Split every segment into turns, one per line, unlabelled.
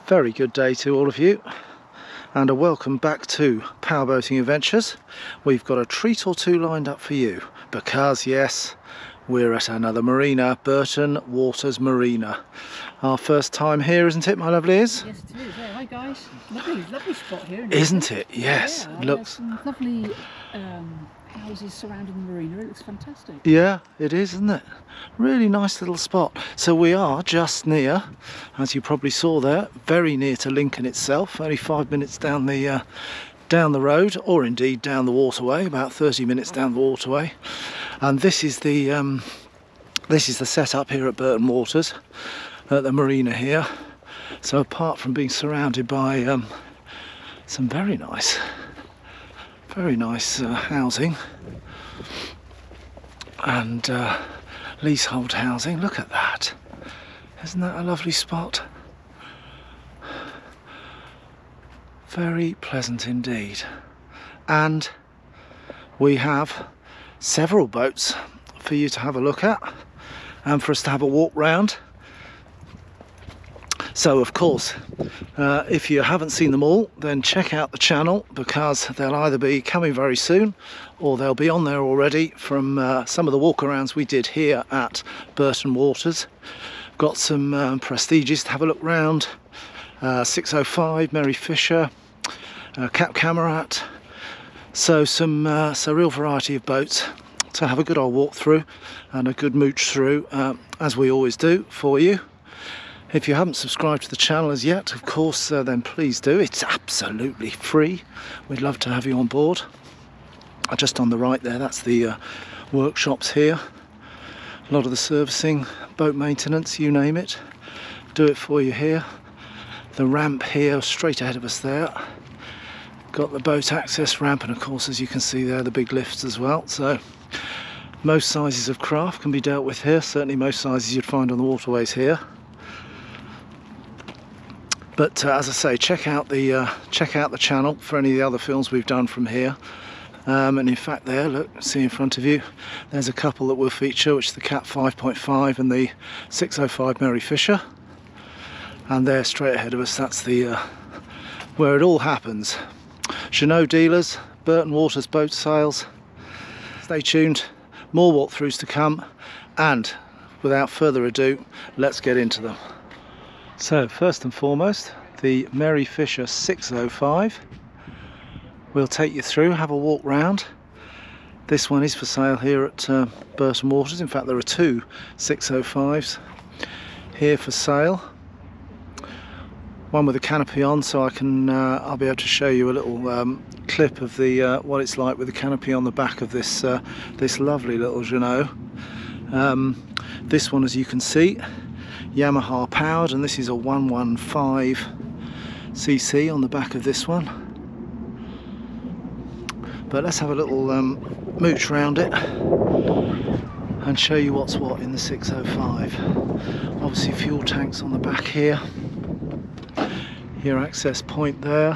Very good day to all of you, and a welcome back to Powerboating Adventures. We've got a treat or two lined up for you because, yes, we're at another marina, Burton Waters Marina. Our first time here, isn't it, my lovelies?
Yes, it is. Yeah, hi guys. Lovely spot here.
Isn't it? Yes.
Yeah,
Looks
some lovely houses surrounding the marina. It looks fantastic.
Yeah, it is, isn't it? Really nice little spot. So we are just near, as you probably saw there, very near to Lincoln itself. Only 5 minutes down the road, or indeed down the waterway. About 30 minutes down the waterway. And this is the setup here at Burton Waters, at the marina here. So apart from being surrounded by some very nice housing and leasehold housing. Look at that. Isn't that a lovely spot? Very pleasant indeed. And we have several boats for you to have a look at and for us to have a walk round. So of course, if you haven't seen them all, then check out the channel, because they'll either be coming very soon or they'll be on there already from some of the walkarounds we did here at Burton Waters. Got some Prestiges to have a look round, 605 Mary Fisher, Cap Camarat, so some real variety of boats to have a good old walk through and a good mooch through, as we always do for you. If you haven't subscribed to the channel as yet, of course, then please do. It's absolutely free. We'd love to have you on board. Just on the right there, that's the workshops here. A lot of the servicing, boat maintenance, you name it. Do it for you here. The ramp here, straight ahead of us there. Got the boat access ramp, and of course, as you can see there, the big lifts as well. So most sizes of craft can be dealt with here. Certainly most sizes you'd find on the waterways here. But as I say, check out the channel for any of the other films we've done from here. And in fact, there, look, see in front of you, there's a couple that we'll feature, which is the Cat 5.5 and the 605 Mary Fisher. And there, straight ahead of us, that's the where it all happens. Jeanneau dealers, Burton Waters Boat Sales. Stay tuned, more walkthroughs to come, and without further ado, let's get into them. So first and foremost, the Mary Fisher 605. We'll take you through, have a walk round. This one is for sale here at Burton Waters. In fact, there are two 605s here for sale. One with a canopy on, so I can I'll be able to show you a little clip of the what it's like with the canopy on the back of this this lovely little Jeanneau. This one, as you can see, Yamaha powered, and this is a 115cc on the back of this one. But let's have a little mooch round it and show you what's what in the 605. Obviously fuel tanks on the back here, your access point there.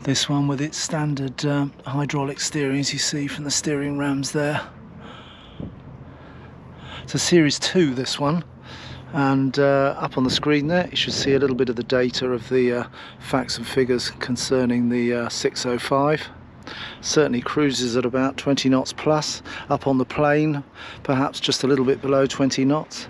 This one with its standard hydraulic steering, as you see from the steering rams there. It's a Series 2, this one, and up on the screen there you should see a little bit of the data of the facts and figures concerning the 605. Certainly cruises at about 20 knots plus, up on the plane perhaps just a little bit below 20 knots.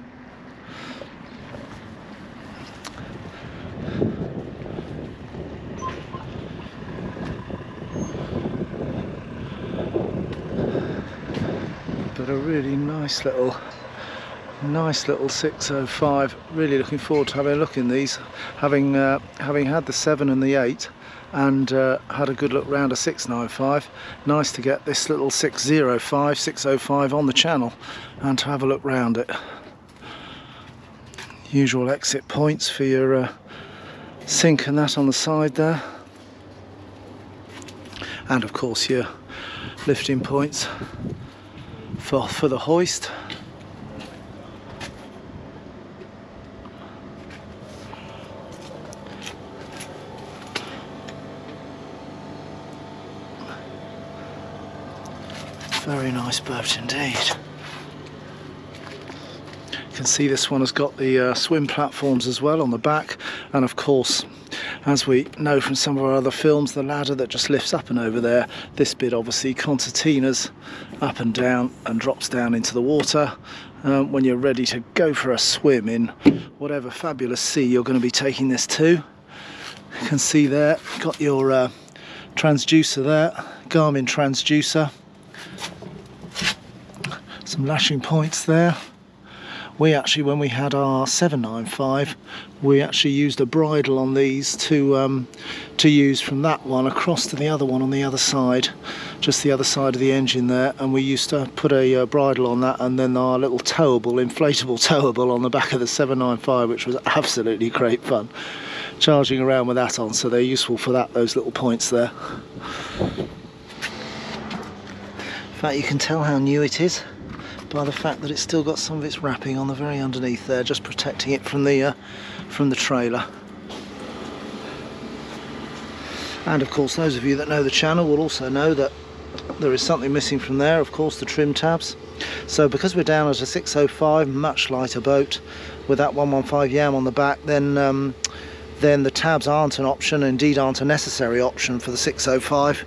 But a really nice little 605. Really looking forward to having a look in these, having had the 7 and the 8 and had a good look round a 695. Nice to get this little 605 on the channel and to have a look round it. Usual exit points for your sink and that on the side there, and of course your lifting points for the hoist. Very nice boat indeed. You can can see this one has got the swim platforms as well on the back, and of course, as we know from some of our other films, the ladder that just lifts up and over there. This bit obviously concertinas up and down and drops down into the water when you're ready to go for a swim in whatever fabulous sea you're going to be taking this to. You can see there, got your transducer there, Garmin transducer, some lashing points there. We actually, when we had our 795, we actually used a bridle on these to use from that one across to the other one on the other side, just the other side of the engine there, and we used to put a bridle on that, and then our little towable, inflatable towable on the back of the 795, which was absolutely great fun, charging around with that on, so they're useful for that, those little points there. In fact, you can tell how new it is by the fact that it's still got some of its wrapping on the very underneath there, just protecting it from the trailer. And of course, those of you that know the channel will also know that there is something missing from there, of course, the trim tabs. So because we're down at a 605, much lighter boat, with that 115 Yam on the back, then the tabs aren't an option, indeed aren't a necessary option for the 605.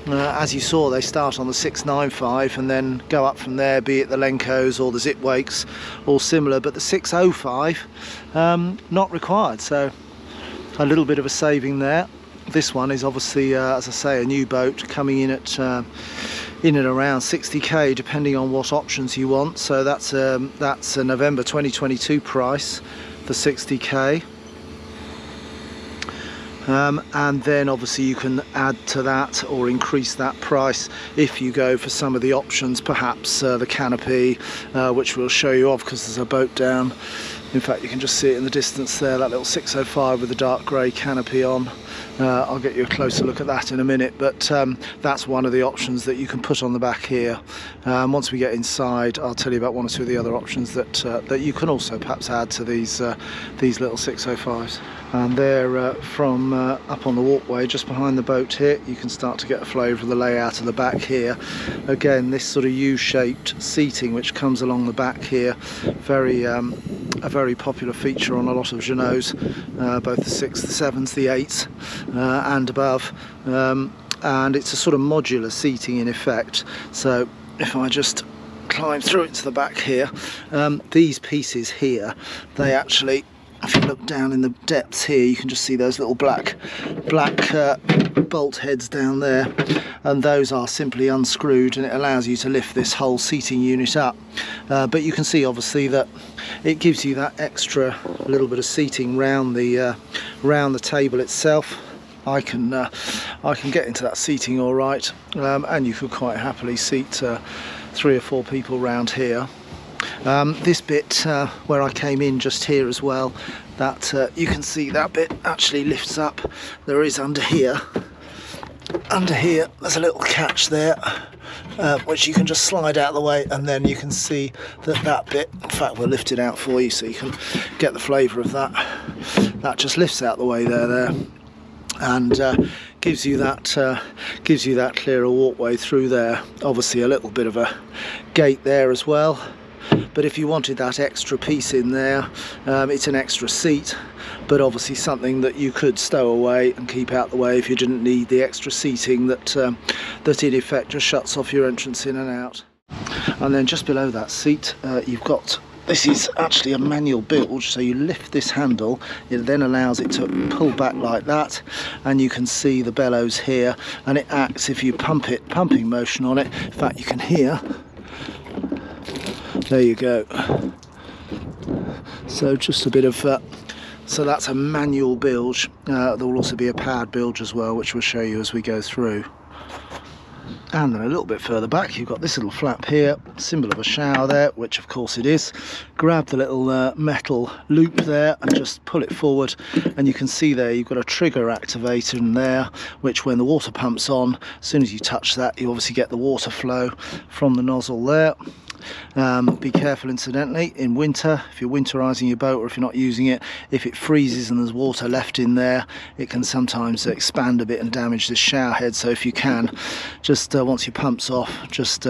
As you saw, they start on the 695 and then go up from there, be it the Lenkos or the Zip Wakes, all similar, but the 605 not required, so a little bit of a saving there. This one is obviously, as I say, a new boat coming in at in and around 60k, depending on what options you want. So that's a November 2022 price for 60k. And then obviously you can add to that or increase that price if you go for some of the options, perhaps the canopy, which we'll show you off because there's a boat down. In fact, you can just see it in the distance there, that little 605 with the dark grey canopy on. I'll get you a closer look at that in a minute, but that's one of the options that you can put on the back here. Once we get inside, I'll tell you about one or two of the other options that you can also perhaps add to these little 605s. And there from up on the walkway just behind the boat here, you can start to get a flavour of the layout of the back here. Again, this sort of U-shaped seating which comes along the back here, a very popular feature on a lot of Jeanneaus, both the 6s, the 7s, the 8s and above, and it's a sort of modular seating in effect. So if I just climb through into the back here, these pieces here, they actually, if you look down in the depths here, you can just see those little black bolt heads down there, and those are simply unscrewed, and it allows you to lift this whole seating unit up. But you can see obviously that it gives you that extra little bit of seating round the table itself. I can get into that seating all right, and you could quite happily seat 3 or 4 people round here. This bit where I came in just here as well, that you can see that bit actually lifts up. There is under here there's a little catch there, which you can just slide out of the way, and then you can see that bit, in fact we'll lift it out for you so you can get the flavour of that just lifts out the way there, and gives you that clearer walkway through there. Obviously a little bit of a gate there as well, but if you wanted that extra piece in there, it's an extra seat, but obviously something that you could stow away and keep out the way if you didn't need the extra seating that in effect just shuts off your entrance in and out. And then just below that seat you've got, this is actually a manual bilge, so you lift this handle, it then allows it to pull back like that, and you can see the bellows here, and it acts, if you pumping motion on it, in fact you can hear, there you go. So just a bit of so that's a manual bilge. There will also be a powered bilge as well, which we'll show you as we go through. And then a little bit further back you've got this little flap here, symbol of a shower there, which of course it is. Grab the little metal loop there and just pull it forward, and you can see there you've got a trigger activator in there, which when the water pumps on, as soon as you touch that you obviously get the water flow from the nozzle there. Be careful incidentally in winter, if you're winterizing your boat or if you're not using it, if it freezes and there's water left in there, it can sometimes expand a bit and damage the shower head. So if you can, just once your pump's off, just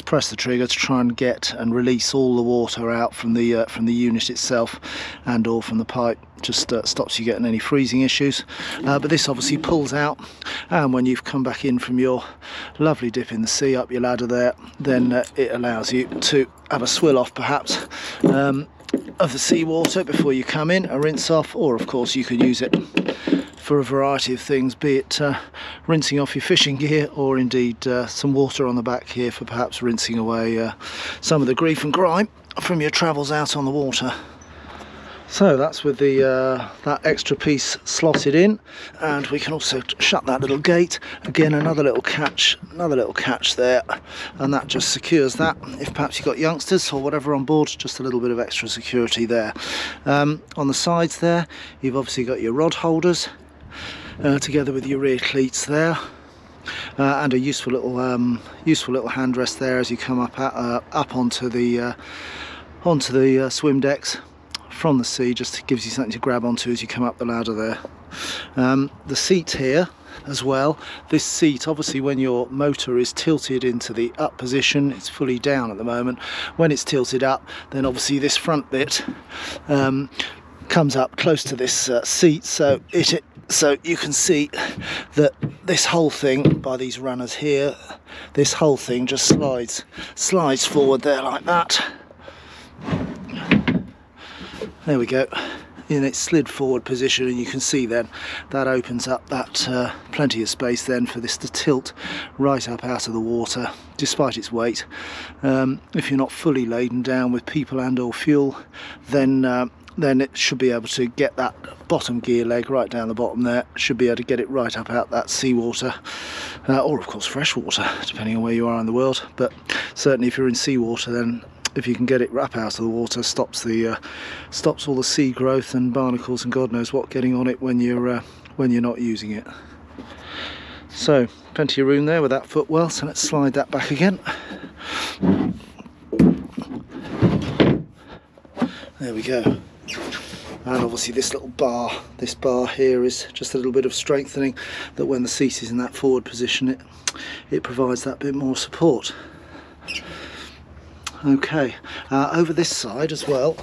press the trigger to try and get and release all the water out from the unit itself and or from the pipe. Just stops you getting any freezing issues. But this obviously pulls out, and when you've come back in from your lovely dip in the sea up your ladder there, then it allows you to have a swill off perhaps of the seawater before you come in, a rinse off, or of course you could use it for a variety of things, be it rinsing off your fishing gear, or indeed some water on the back here for perhaps rinsing away some of the grease and grime from your travels out on the water. So that's with the that extra piece slotted in, and we can also shut that little gate. Again, another little catch there, and that just secures that. If perhaps you've got youngsters or whatever on board, just a little bit of extra security there. On the sides there, you've obviously got your rod holders together with your rear cleats there. And a useful little handrest there as you come up onto the swim decks from the sea. Just gives you something to grab onto as you come up the ladder there. The seat here as well, this seat obviously when your motor is tilted into the up position, it's fully down at the moment, when it's tilted up then obviously this front bit comes up close to this seat, so you can see that this whole thing, by these runners here, this whole thing just slides forward there like that. There we go, in its slid forward position, and you can see then that opens up that plenty of space then for this to tilt right up out of the water despite its weight. If you're not fully laden down with people and or fuel, then it should be able to get that bottom gear leg right down the bottom there, should be able to get it right up out that seawater, or of course fresh water, depending on where you are in the world. But certainly if you're in seawater, then if you can get it up out of the water, stops all the sea growth and barnacles and God knows what getting on it when you're not using it. So plenty of room there with that footwell, so let's slide that back again. There we go. And obviously this bar here is just a little bit of strengthening, that when the seat is in that forward position it provides that bit more support. Okay, over this side as well,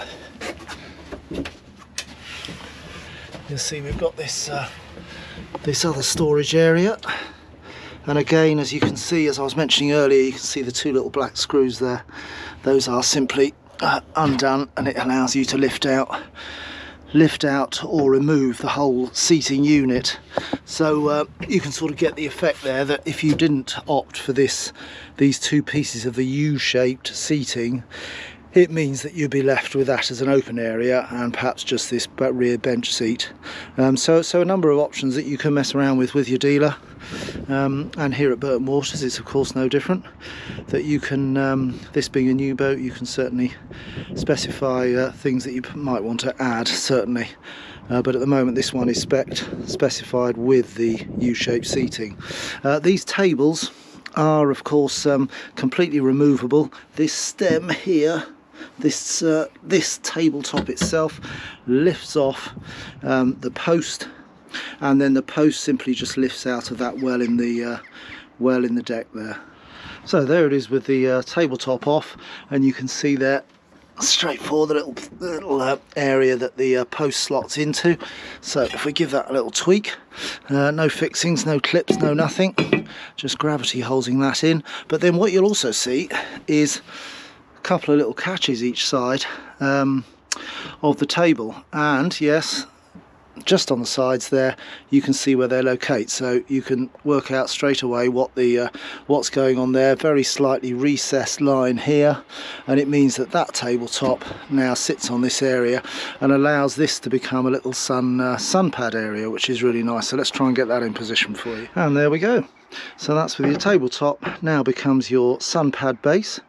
you'll see we've got this other storage area, and again, as you can see, as I was mentioning earlier, you can see the two little black screws there. Those are simply undone, and it allows you to lift out or remove the whole seating unit. So you can sort of get the effect there that if you didn't opt for these two pieces of the U-shaped seating, it means that you'd be left with that as an open area and perhaps just this rear bench seat. So a number of options that you can mess around with your dealer. And here at Burton Waters it's of course no different, that you can, this being a new boat, you can certainly specify things that you might want to add, certainly. But at the moment this one is specified with the U-shaped seating. These tables are of course completely removable. This stem here, this tabletop itself lifts off the post, and then the post simply just lifts out of that well in the deck there. So there it is with the tabletop off, and you can see there straightforward the little area that the post slots into. So if we give that a little tweak, no fixings, no clips, no nothing, just gravity holding that in. But then what you'll also see is a couple of little catches each side of the table, and yes, just on the sides there you can see where they locate, so you can work out straight away what's going on there. Very slightly recessed line here, and it means that tabletop now sits on this area and allows this to become a little sun pad area, which is really nice. So let's try and get that in position for you, and there we go. So that's with your tabletop now becomes your sun pad base.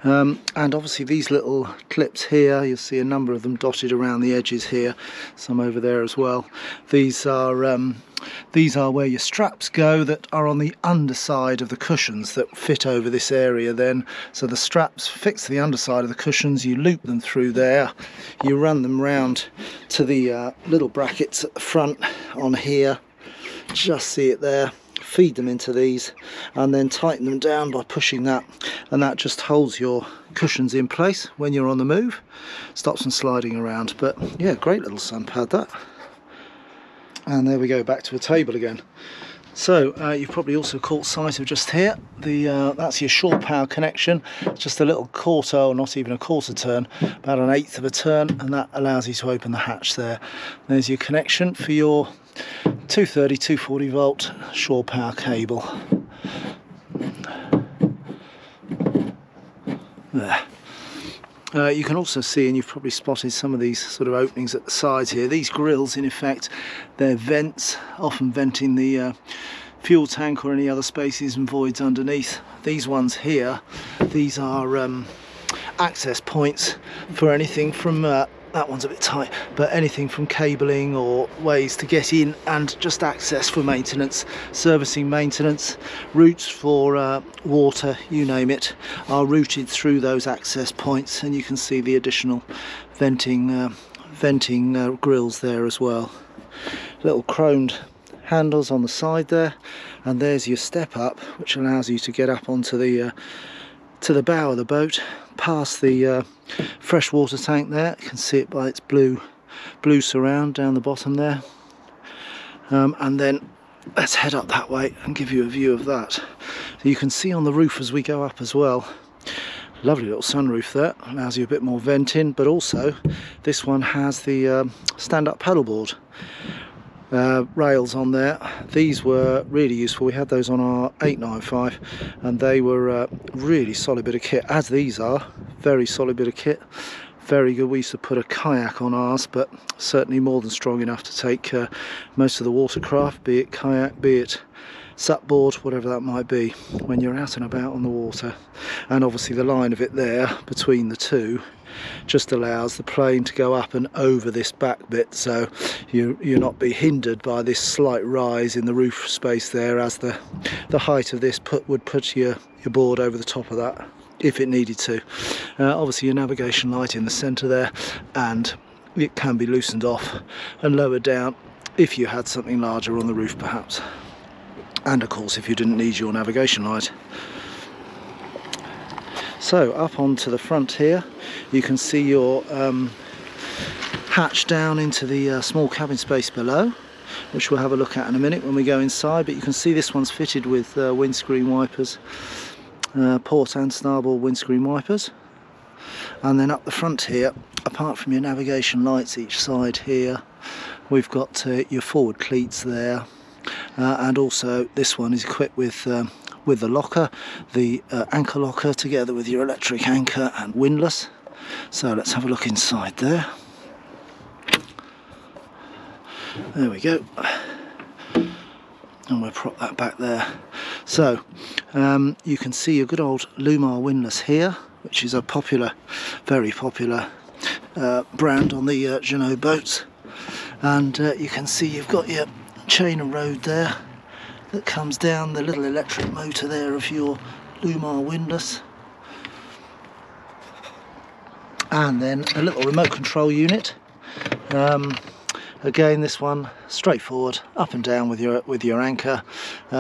And obviously these little clips here, you'll see a number of them dotted around the edges here, some over there as well. These are These are where your straps go that are on the underside of the cushions that fit over this area then. So the straps fix the underside of the cushions, you loop them through there, you run them round to the little brackets at the front on here, just see it there, feed them into these and then tighten them down by pushing that, and that just holds your cushions in place when you're on the move, stops them sliding around. But yeah, great little sun pad that. And there we go, back to a table again. So you've probably also caught sight of just here, that's your shore power connection, just a little quarter, or not even a quarter turn, about an eighth of a turn, and that allows you to open the hatch there. There's your connection for your 230, 240 volt shore power cable. There. You can also see, and you've probably spotted some of these sort of openings at the sides here. These grills, in effect, they're vents, often venting the fuel tank or any other spaces and voids underneath. These ones here, these are access points for anything from that one's a bit tight, but anything from cabling or ways to get in and just access for maintenance, servicing, maintenance, routes for water, you name it, are routed through those access points, and you can see the additional venting grills there as well. Little chromed handles on the side there, and there's your step up, which allows you to get up onto the to the bow of the boat, past the freshwater tank there. You can see it by its blue surround down the bottom there, and then let's head up that way and give you a view of that. So you can see on the roof as we go up as well, lovely little sunroof there, allows you a bit more venting, but also this one has the stand-up paddleboard rails on there. These were really useful. We had those on our 895 and they were really solid bit of kit, as these are. Very solid bit of kit, very good. We used to put a kayak on ours, but certainly more than strong enough to take most of the watercraft, be it kayak, be it supboard, whatever that might be, when you're out and about on the water. And obviously the line of it there between the two just allows the plane to go up and over this back bit, so you're not be hindered by this slight rise in the roof space there, as the height of this would put your board over the top of that if it needed to. Obviously your navigation light in the centre there, and it can be loosened off and lowered down if you had something larger on the roof perhaps, and of course if you didn't need your navigation light. So up onto the front here you can see your hatch down into the small cabin space below, which we'll have a look at in a minute when we go inside. But you can see this one's fitted with windscreen wipers, port and starboard windscreen wipers. And then up the front here, apart from your navigation lights each side here, we've got your forward cleats there, and also this one is equipped with the locker, the anchor locker, together with your electric anchor and windlass. So let's have a look inside there. There we go, and we'll prop that back there. So you can see a good old Lumar windlass here, which is a popular, very popular brand on the Jeanneau boats. And you can see you've got your chain and rode there that comes down, the little electric motor there of your Lumar windlass, and then a little remote control unit. Again, this one straightforward, up and down with your anchor,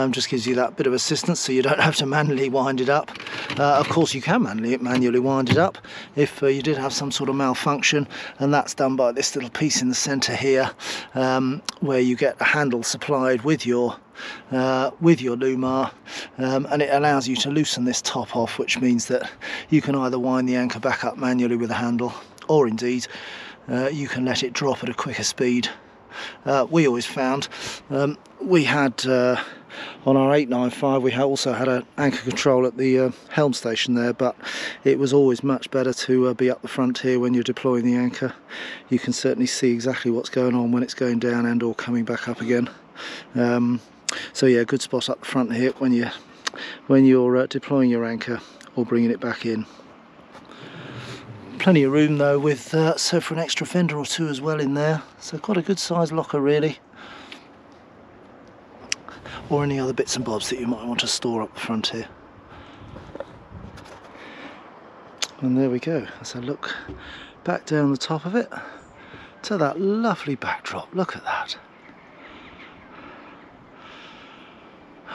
just gives you that bit of assistance so you don't have to manually wind it up. Of course you can manually wind it up if you did have some sort of malfunction, and that's done by this little piece in the centre here, where you get a handle supplied with your Lumar, and it allows you to loosen this top off, which means that you can either wind the anchor back up manually with a handle, or indeed you can let it drop at a quicker speed. We always found we had on our 895 we also had an anchor control at the helm station there, but it was always much better to be up the front here when you're deploying the anchor. You can certainly see exactly what's going on when it's going down and or coming back up again. So yeah, good spot up the front here when you're deploying your anchor or bringing it back in. Plenty of room though, with so for an extra fender or two as well in there, so quite a good sized locker really. or any other bits and bobs that you might want to store up the front here. And there we go, as I look back down the top of it to that lovely backdrop. Look at that.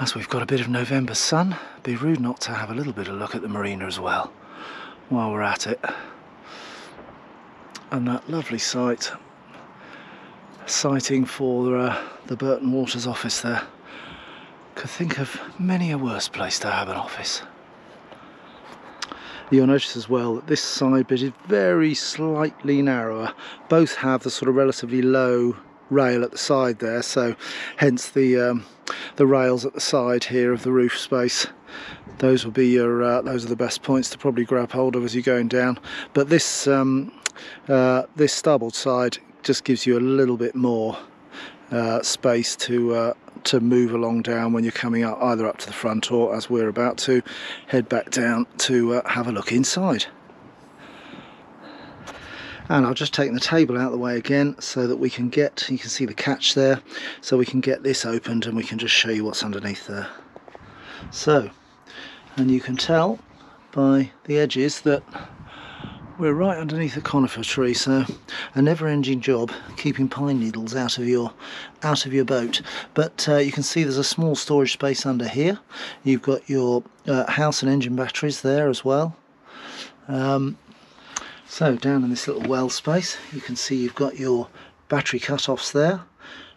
As we've got a bit of November sun, it'd be rude not to have a little bit of look at the marina as well while we're at it. And that lovely sighting for the Burton Waters office there. Could think of many a worse place to have an office. You'll notice as well that this side bit is very slightly narrower. Both have the sort of relatively low rail at the side there, so hence the rails at the side here of the roof space. Those will be your those are the best points to probably grab hold of as you're going down. But this this starboard side just gives you a little bit more space to move along down when you're coming up, either up to the front or, as we're about to, head back down to have a look inside. And I'll just take the table out of the way again so that we can get, you can see the catch there, so we can get this opened and we can just show you what's underneath there. So, and you can tell by the edges that we're right underneath a conifer tree, so a never-ending job keeping pine needles out of your boat. But you can see there's a small storage space under here. You've got your house and engine batteries there as well. So down in this little well space, you can see you've got your battery cut-offs there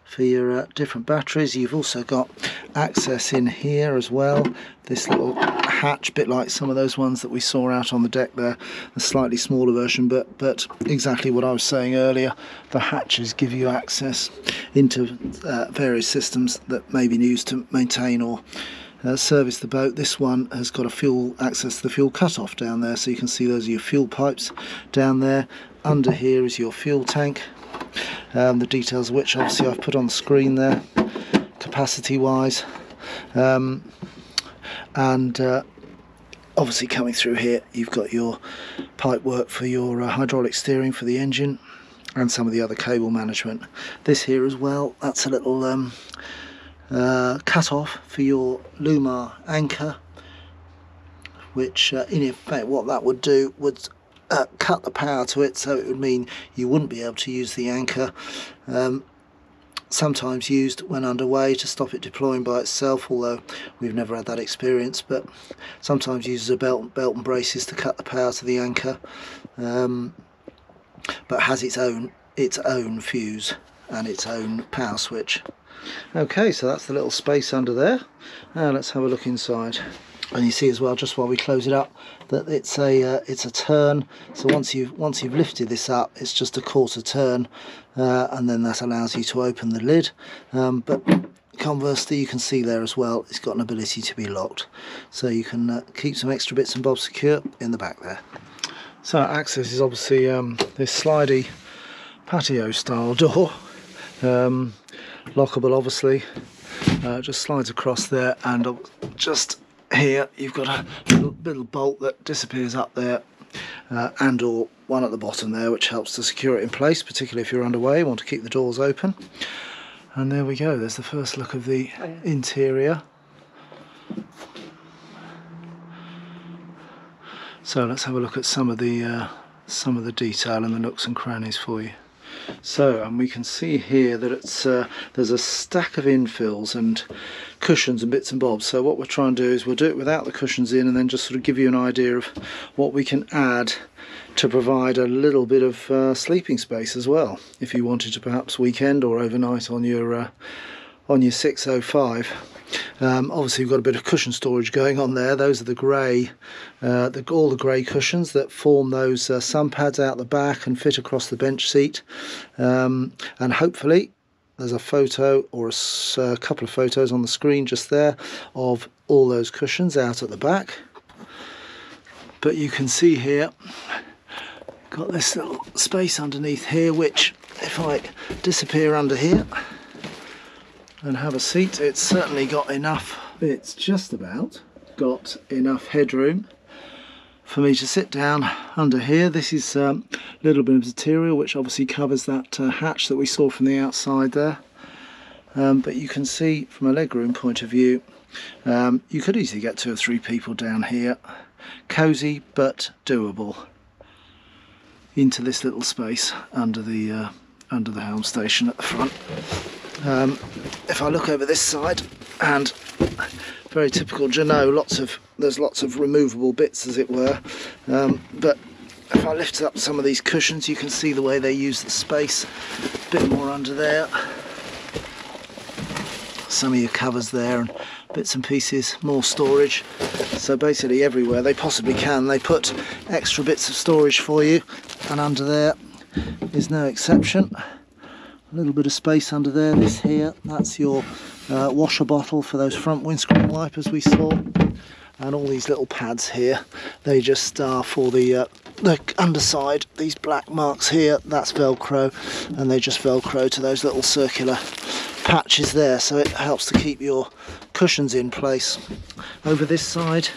for your different batteries. You've also got access in here as well. This little hatch, bit like some of those ones that we saw out on the deck there, a slightly smaller version, but exactly what I was saying earlier. The hatches give you access into various systems that may be used to maintain or service the boat. This one has got a fuel access to the fuel cut-off down there, so you can see those are your fuel pipes down there. Under here is your fuel tank, the details of which obviously I've put on the screen there, capacity wise, and obviously coming through here you've got your pipe work for your hydraulic steering for the engine and some of the other cable management. This here as well, that's a little cut off for your Lumar anchor, which in effect what that would do would cut the power to it, so it would mean you wouldn't be able to use the anchor, sometimes used when underway to stop it deploying by itself, although we've never had that experience, but sometimes uses a belt and braces to cut the power to the anchor, but has its own fuse and its own power switch. Okay, so that's the little space under there. Now let's have a look inside. And you see as well, just while we close it up, that it's a turn. So once you've lifted this up, it's just a quarter turn, and then that allows you to open the lid. But conversely, you can see there as well, it's got an ability to be locked, so you can keep some extra bits and bobs secure in the back there. So access is obviously this slidey patio style door, lockable obviously, just slides across there, and just here you've got a little bolt that disappears up there, and or one at the bottom there, which helps to secure it in place, particularly if you're underway, you want to keep the doors open. And there we go, there's the first look of the interior. So let's have a look at some of the detail and the nooks and crannies for you. So, and we can see here that it's there's a stack of infills and cushions and bits and bobs. So what we'll try and do is we'll do it without the cushions in, and then just sort of give you an idea of what we can add to provide a little bit of sleeping space as well, if you wanted to perhaps weekend or overnight on your 605. Obviously we've got a bit of cushion storage going on there. Those are the grey, all the grey cushions that form those sun pads out the back and fit across the bench seat, and hopefully there's a photo or a couple of photos on the screen just there of all those cushions out at the back. But you can see here, got this little space underneath here, which if I disappear under here and have a seat, it's certainly got enough, it's just about got enough headroom for me to sit down under here. This is a little bit of material which obviously covers that hatch that we saw from the outside there, but you can see from a legroom point of view, you could easily get 2 or 3 people down here. Cosy but doable into this little space under the helm station at the front. If I look over this side, and very typical Jeannot, there's lots of removable bits, as it were, but if I lift up some of these cushions, you can see the way they use the space. A bit more under there, some of your covers there and bits and pieces, more storage. So basically everywhere they possibly can, they put extra bits of storage for you, and under there is no exception. A little bit of space under there. This here, that's your washer bottle for those front windscreen wipers we saw, and all these little pads here, they just are for the underside. These black marks here, that's Velcro, and they just Velcro to those little circular patches there, so it helps to keep your cushions in place. Over this side,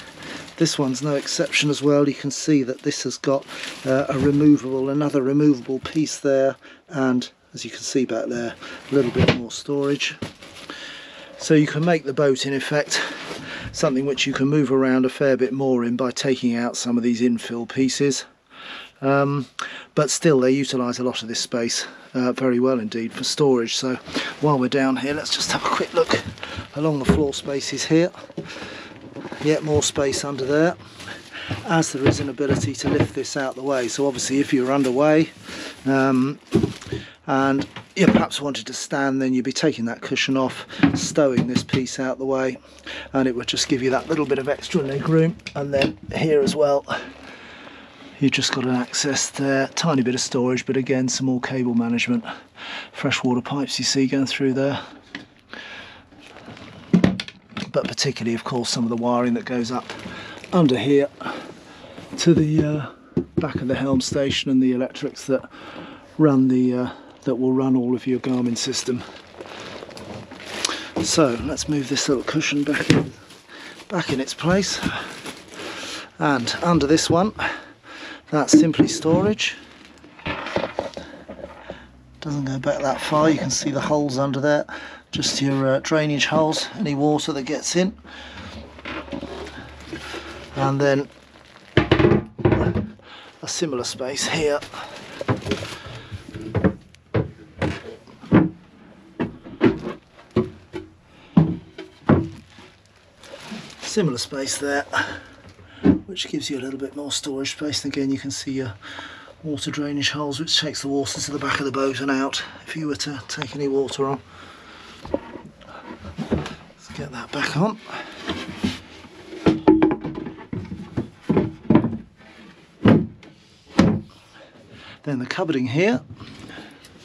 this one's no exception as well. You can see that this has got another removable piece there, and as you can see back there, a little bit more storage. So you can make the boat in effect something which you can move around a fair bit more in by taking out some of these infill pieces, but still they utilise a lot of this space very well indeed for storage. So while we're down here, let's just have a quick look along the floor spaces here. Yet more space under there, as there is an ability to lift this out the way. So obviously if you're underway and you perhaps wanted to stand, then you'd be taking that cushion off, stowing this piece out the way, and it would just give you that little bit of extra leg room. And then here as well, you've just got an access there, tiny bit of storage, but again some more cable management, freshwater pipes you see going through there, but particularly of course some of the wiring that goes up under here to the back of the helm station, and the electrics that run that will run all of your Garmin system. So let's move this little cushion back in its place, and under this one, that's simply storage. Doesn't go back that far. You can see the holes under there, just your drainage holes, any water that gets in, and then a similar space here. Similar space there, which gives you a little bit more storage space. And again, you can see your water drainage holes, which takes the water to the back of the boat and out if you were to take any water on. Let's get that back on. Then the cupboarding here,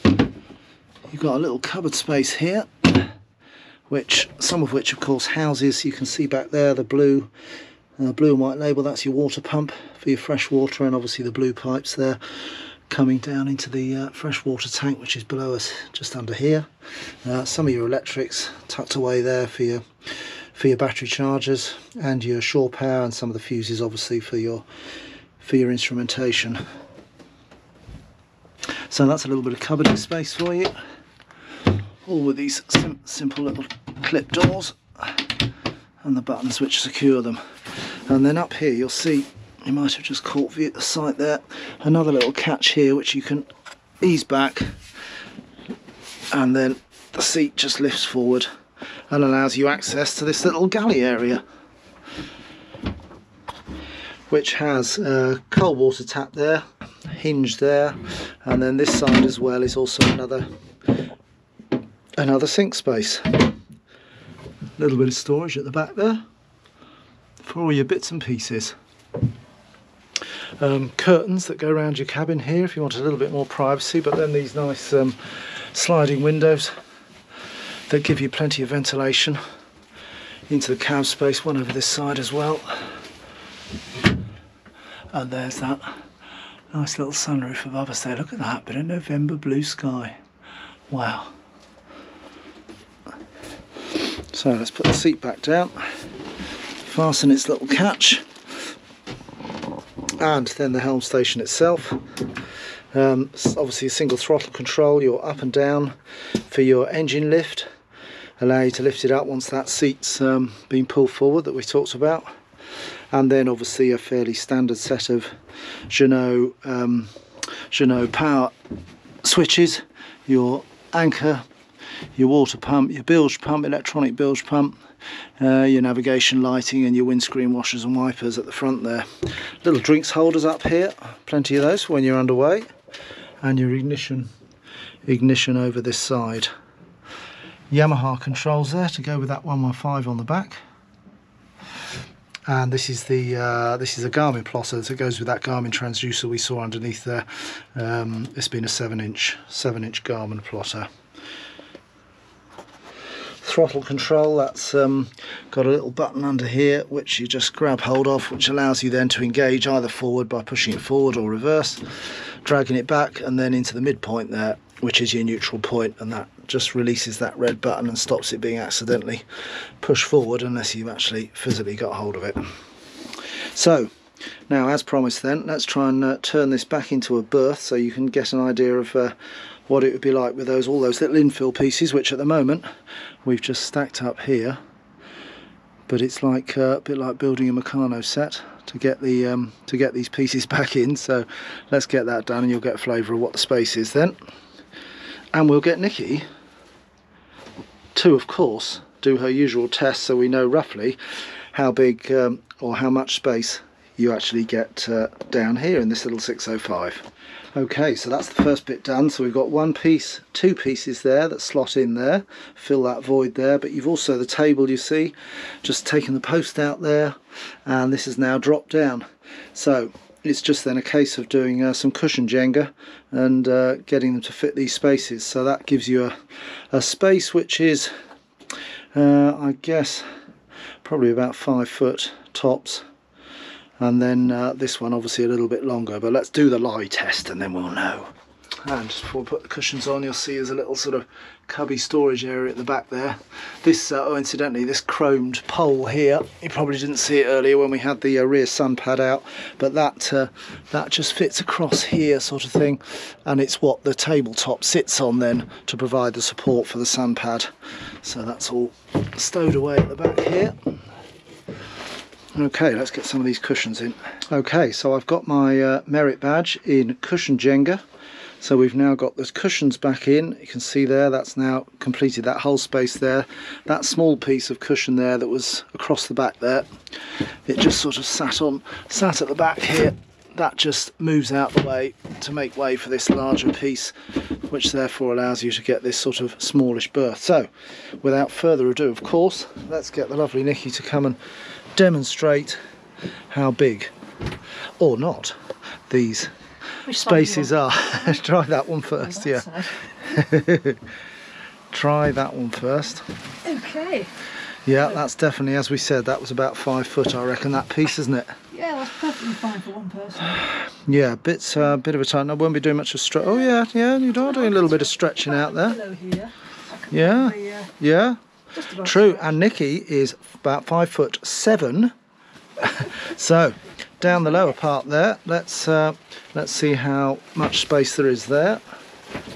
you've got a little cupboard space here, some of which of course houses, you can see back there, the blue and white label, that's your water pump for your fresh water, and obviously the blue pipes there coming down into the freshwater tank, which is below us just under here. Some of your electrics tucked away there for your battery chargers and your shore power, and some of the fuses obviously for your instrumentation. So that's a little bit of cupboarding space for you, all with these simple little clip doors and the buttons which secure them. And then up here you'll see, you might have just caught view at the site there, another little catch here which you can ease back, and then the seat just lifts forward and allows you access to this little galley area, which has a cold water tap there, hinge there, and then this side as well is also another sink space. A little bit of storage at the back there for all your bits and pieces. Curtains that go around your cabin here if you want a little bit more privacy, but then these nice sliding windows that give you plenty of ventilation into the cab space, one over this side as well. And there's that nice little sunroof above us there. Look at that bit of November blue sky. Wow. So let's put the seat back down, fasten its little catch, and then the helm station itself. Obviously a single throttle control, your up and down for your engine lift, allow you to lift it up once that seat's been pulled forward that we talked about. And then obviously a fairly standard set of Jeanneau power switches, your anchor, your water pump, your bilge pump, electronic bilge pump, your navigation lighting, and your windscreen washers and wipers at the front there. Little drinks holders up here, plenty of those for when you're underway, and your ignition over this side. Yamaha controls there to go with that 115 on the back. And this is a Garmin plotter that goes with that Garmin transducer we saw underneath there. It's been a 7-inch Garmin plotter. Throttle control, that's got a little button under here which you just grab hold of, which allows you then to engage either forward by pushing it forward or reverse, dragging it back, and then into the midpoint there, which is your neutral point, and that just releases that red button and stops it being accidentally pushed forward unless you've actually physically got hold of it. So now, as promised then, let's try and turn this back into a berth so you can get an idea of what it would be like with all those little infill pieces, which at the moment we've just stacked up here, but it's like a bit like building a Meccano set to get these pieces back in. So let's get that done and you'll get a flavour of what the space is then. And we'll get Nikki to, of course, do her usual test so we know roughly how big or how much space you actually get down here in this little 605. Okay, so that's the first bit done. So we've got two pieces there that slot in there, fill that void there, but you've also the table, you see, just taken the post out there, and this is now dropped down. So it's just then a case of doing some cushion Jenga and getting them to fit these spaces. So that gives you a space which is, I guess, probably about 5 foot tops. And then this one obviously a little bit longer, but let's do the lie test and then we'll know. And just before we put the cushions on, you'll see there's a little sort of cubby storage area at the back there. This, oh, incidentally, this chromed pole here, you probably didn't see it earlier when we had the rear sun pad out, but that just fits across here sort of thing, and it's what the tabletop sits on then to provide the support for the sun pad. So that's all stowed away at the back here. Okay, let's get some of these cushions in. Okay, so I've got my merit badge in cushion Jenga. So we've now got those cushions back in. You can see there, that's now completed that whole space there. That small piece of cushion there that was across the back there, it just sort of sat at the back here. That just moves out the way to make way for this larger piece, which therefore allows you to get this sort of smallish berth. So without further ado, of course, let's get the lovely Nikki to come and demonstrate how big or not these spaces are. Try that one first. Yeah. Try that one first.
Okay.
Yeah, that's definitely, as we said, that was about 5 foot, I reckon, that piece, isn't it?
Yeah, that's perfectly fine for one person.
Yeah, bit of a tight. I won't be doing much of stretch. Oh yeah, you are doing a little bit of stretching out there. Yeah, yeah. True, and Nikki is about 5'7". So down the lower part there, let's see how much space there is there.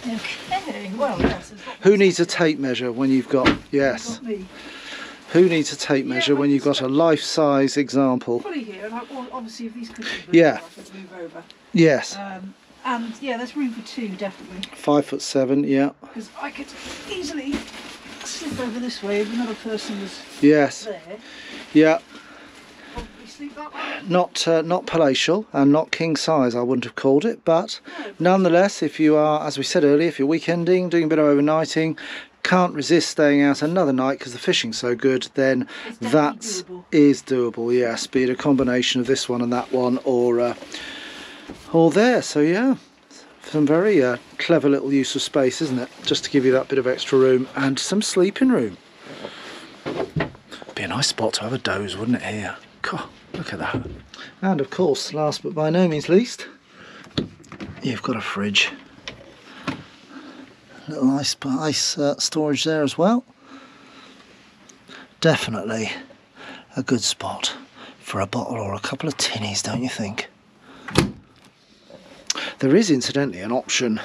Okay, well, yes.
Who needs a tape measure when you've got, yes. Who needs a tape measure when you've got a life-size example?
Put it here, and obviously if these could
yeah.
move over.
Yes.
And yeah, there's room for 2 definitely.
5'7", yeah.
Because I could easily slip over this way if another person was
yes.
there.
Yeah.
Probably sleep that way.
Not palatial and not king size, I wouldn't have called it, but nonetheless, if you are, as we said earlier, if you're weekending, doing a bit of overnighting, can't resist staying out another night because the fishing's so good, then that is doable. Yes, be it a combination of this one and that one, or there. So yeah, some very clever little use of space, isn't it? Just to give you that bit of extra room and some sleeping room. Be a nice spot to have a doze, wouldn't it, here? God, look at that. And of course, last but by no means least, you've got a fridge. Little ice storage there as well. Definitely a good spot for a bottle or a couple of tinnies, don't you think? There is incidentally an option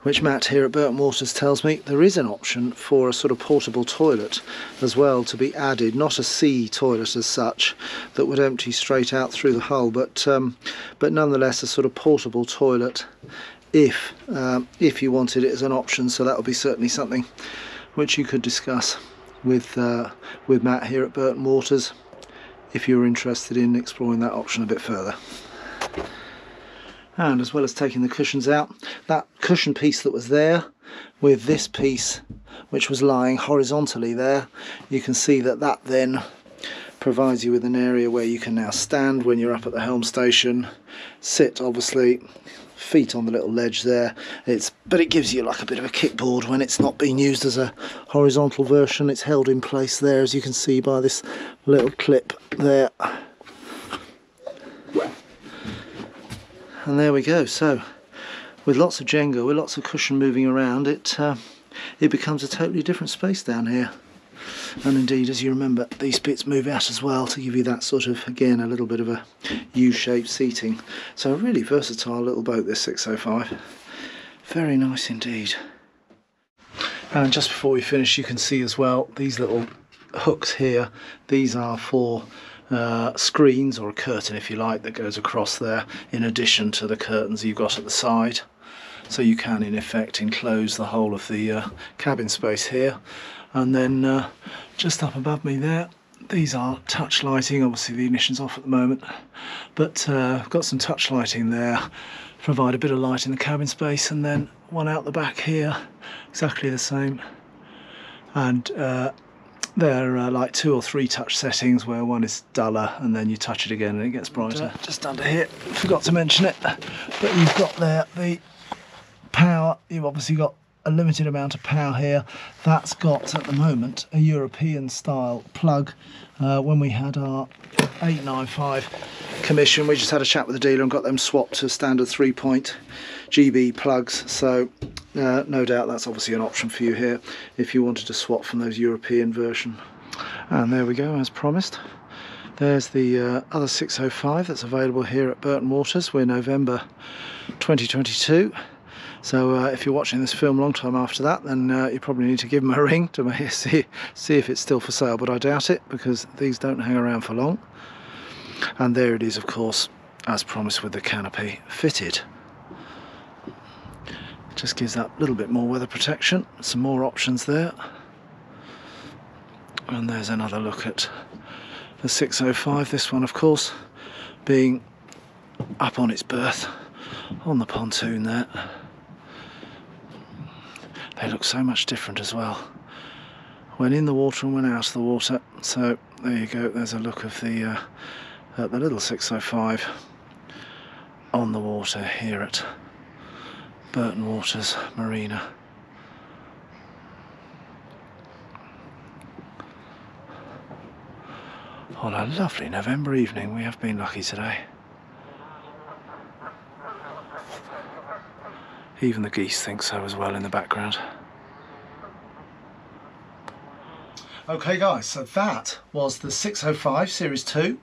which Matt here at Burton Waters tells me there is an option for a sort of portable toilet as well to be added, not a sea toilet as such that would empty straight out through the hull, but nonetheless a sort of portable toilet if you wanted it as an option. So that would be certainly something which you could discuss with Matt here at Burton Waters if you're interested in exploring that option a bit further. And as well as taking the cushions out, that cushion piece that was there with this piece which was lying horizontally there, you can see that that then provides you with an area where you can now stand when you're up at the helm station, sit obviously, feet on the little ledge there. But it gives you like a bit of a kickboard when it's not being used as a horizontal version. It's held in place there, as you can see by this little clip there. And there we go. So with lots of Jenga, with lots of cushion moving around, it becomes a totally different space down here. And indeed, as you remember, these bits move out as well to give you that sort of, again, a little bit of a U-shaped seating. So a really versatile little boat, this 605. Very nice indeed. And just before we finish, you can see as well these little hooks here. These are for screens, or a curtain if you like, that goes across there in addition to the curtains you've got at the side. So you can in effect enclose the whole of the cabin space here. And then just up above me there, these are touch lighting. Obviously the ignition's off at the moment, but I've got some touch lighting there, provide a bit of light in the cabin space, and then one out the back here, exactly the same. And there are like 2 or 3 touch settings where one is duller and then you touch it again and it gets brighter. Just under here, forgot to mention it, but you've got there the power. You've obviously got a limited amount of power here. That's got at the moment a European style plug. When we had our 895 commission, we just had a chat with the dealer and got them swapped to standard 3-point GB plugs. So no doubt that's obviously an option for you here if you wanted to swap from those European version. And there we go, as promised. There's the other 605 that's available here at Burton Waters. We're November 2022. So if you're watching this film a long time after that, then you probably need to give them a ring to see if it's still for sale, but I doubt it because these don't hang around for long. And there it is, of course, as promised, with the canopy fitted. Just gives that little bit more weather protection, some more options there. And there's another look at the 605, this one of course being up on its berth on the pontoon there. They look so much different as well when in the water and when out of the water. So there you go, there's a look of the little 605 on the water here at Burton Waters Marina. On a lovely November evening. We have been lucky today. Even the geese think so as well in the background. Okay guys, so that was the 605 Series 2.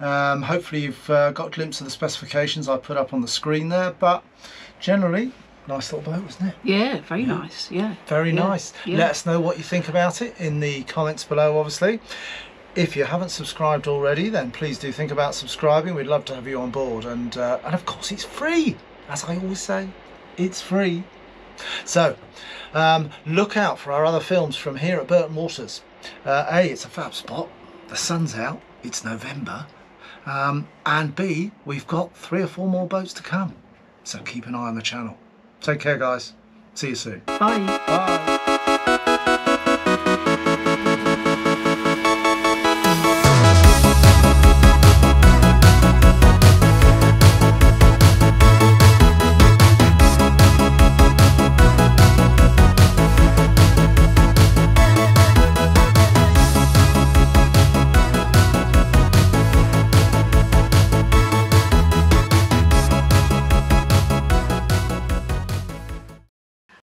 Hopefully you've got a glimpse of the specifications I put up on the screen there, but generally, nice little boat, isn't it?
Yeah, very nice, yeah.
Very nice.
Yeah.
Let us know what you think about it in the comments below, obviously. If you haven't subscribed already, then please do think about subscribing. We'd love to have you on board, and of course it's free, as I always say. It's free. So look out for our other films from here at Burton Waters. A, it's a fab spot, the sun's out, it's November, and B, we've got 3 or 4 more boats to come, so keep an eye on the channel. Take care guys, see you soon.
Bye.
Bye.